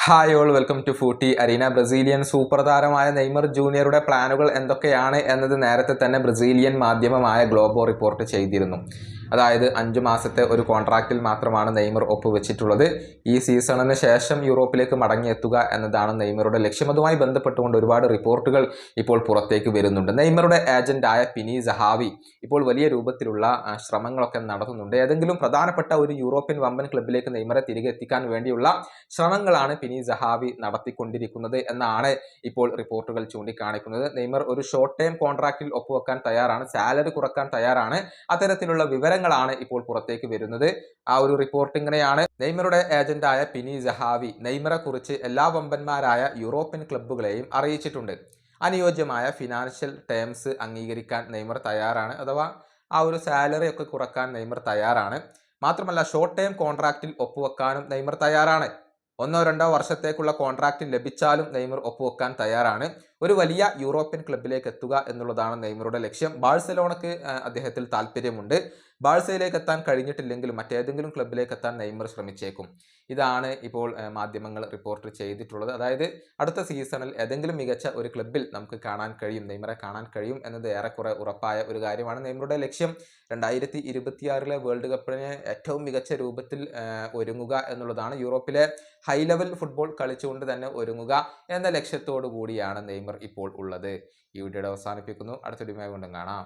Hi all welcome to footy arena. Brazilian super താരമായ Neymar ജൂനിയറുടെ പ്ലാനുകൾ എന്തൊക്കെയാണ് എന്നത് നേരത്തെ തന്നെ ബ്രസീലിയൻ മാധ്യമമായ ഗ്ലോബോ റിപ്പോർട്ട് ചെയ്തിരുന്നു. അതായത് 5 മാസത്തെ ഒരു കോൺട്രാക്റ്റിൽ മാത്രമാണ് നെയ്മർ ഒപ്പുവെച്ചിട്ടുള്ളത്. ഈ സീസണിന് ശേഷം യൂറോപ്പിലേക്ക് മടങ്ങിയെത്തുക എന്നതാണ് നെയ്മറുടെ ലക്ഷ്യം. അതുമായി ബന്ധപ്പെട്ടുകൊണ്ട് ഒരുപാട് റിപ്പോർട്ടുകൾ ഇപ്പോൾ പുറത്തേക്ക് വരുന്നുണ്ട്. നെയ്മറുടെ ഏജന്റായ പിനി സഹാവി ഇപ്പോൾ വലിയ രൂപത്തിലുള്ള ശ്രമങ്ങളൊക്കെ നടത്തുന്നുണ്ട്. ഏതെങ്കിലും പ്രധാനപ്പെട്ട ഒരു യൂറോപ്യൻ വമ്പൻ ക്ലബിലേക്ക് നെയ്മറെ തിരികെ എത്തിക്കാൻ വേണ്ടിയുള്ള ശ്രമങ്ങളാണ് പിനി സഹാവി നടത്തിക്കൊണ്ടിരിക്കുന്നത് എന്നാണ് ഇപ്പോൾ റിപ്പോർട്ടുകൾ ചൂണ്ടിക്കാണിക്കുന്നത്. നെയ്മർ ഒരു ഷോർട്ട് ടൈം കോൺട്രാക്റ്റിൽ ഒപ്പുവെക്കാൻ തയ്യാറാണ്, സാലറി കുറക്കാൻ തയ്യാറാണ്. അത്തരത്തിലുള്ള വിവരങ്ങളാണ് ഇപ്പോൾ പുറത്തേക്ക് വരുന്നത്. ആ ഒരു റിപ്പോർട്ട് ഇങ്ങനെയാണ്: നെയ്മറുടെ ഏജന്റായ പിനി സഹാവി നെയ്മറെ കുറിച്ച് എല്ലാ വമ്പന്മാരായ യൂറോപ്യൻ ക്ലബ്ബുകളെയും അറിയിച്ചിട്ടുണ്ട്. അനുയോജ്യമായ ഫിനാൻഷ്യൽ ടേംസ് അംഗീകരിക്കാൻ നെയ്മർ തയ്യാറാണ്, അഥവാ ആ ഒരു സാലറി ഒക്കെ കുറക്കാൻ നെയ്മർ തയ്യാറാണ്. മാത്രമല്ല ഷോർട്ട് ടൈം കോൺട്രാക്റ്റിൽ ഒപ്പുവെക്കാനും നെയ്മർ തയ്യാറാണ്. 1-2 വർഷത്തേക്കുള്ള കോൺട്രാക്റ്റ് ലഭിച്ചാലും നെയ്മർ ഒപ്പുവെക്കാൻ തയ്യാറാണ്. ഒരു വലിയ യൂറോപ്യൻ ക്ലബിലേക്ക് എത്തുക എന്നുള്ളതാണ് നെയ്മറുടെ ലക്ഷ്യം. ബാഴ്സലോണക്ക് അദ്ദേഹത്തിൽ താല്പര്യമുണ്ട്. ബാഴ്സയിലേക്ക് എത്താൻ കഴിഞ്ഞിട്ടില്ലെങ്കിലും മറ്റേതെങ്കിലും ക്ലബിലേക്ക് എത്താൻ നെയ്മർ ശ്രമിച്ചേക്കും. ഇതാണ് ഇപ്പോൾ മാധ്യമങ്ങൾ റിപ്പോർട്ട് ചെയ്തിട്ടുള്ളത്. അതായത് അടുത്ത സീസണിൽ ഏതെങ്കിലും മികച്ച ഒരു ക്ലബിൽ നമുക്ക് കാണാൻ കഴിയും, നെയ്മറെ കാണാൻ കഴിയും എന്നത് ഏറെക്കുറെ ഉറപ്പായ ഒരു കാര്യമാണ്. നെയ്മറുടെ ലക്ഷ്യം 2026 വേൾഡ് കപ്പിന് ഏറ്റവും മികച്ച രൂപത്തിൽ ഒരുങ്ങുക എന്നുള്ളതാണ്. യൂറോപ്പിലെ ഹൈ ലെവൽ ഫുട്ബോൾ കളിച്ചുകൊണ്ട് തന്നെ ഒരുങ്ങുക എന്ന ലക്ഷ്യത്തോടു കൂടിയാണ് നെയ്മർ ഇപ്പോൾ ഉള്ളത്. ഈ വീഡിയോയുടെ അവസാനിപ്പിക്കുന്നു. അടുത്ത വീഡിയോയുമായി വീണ്ടും കാണാം.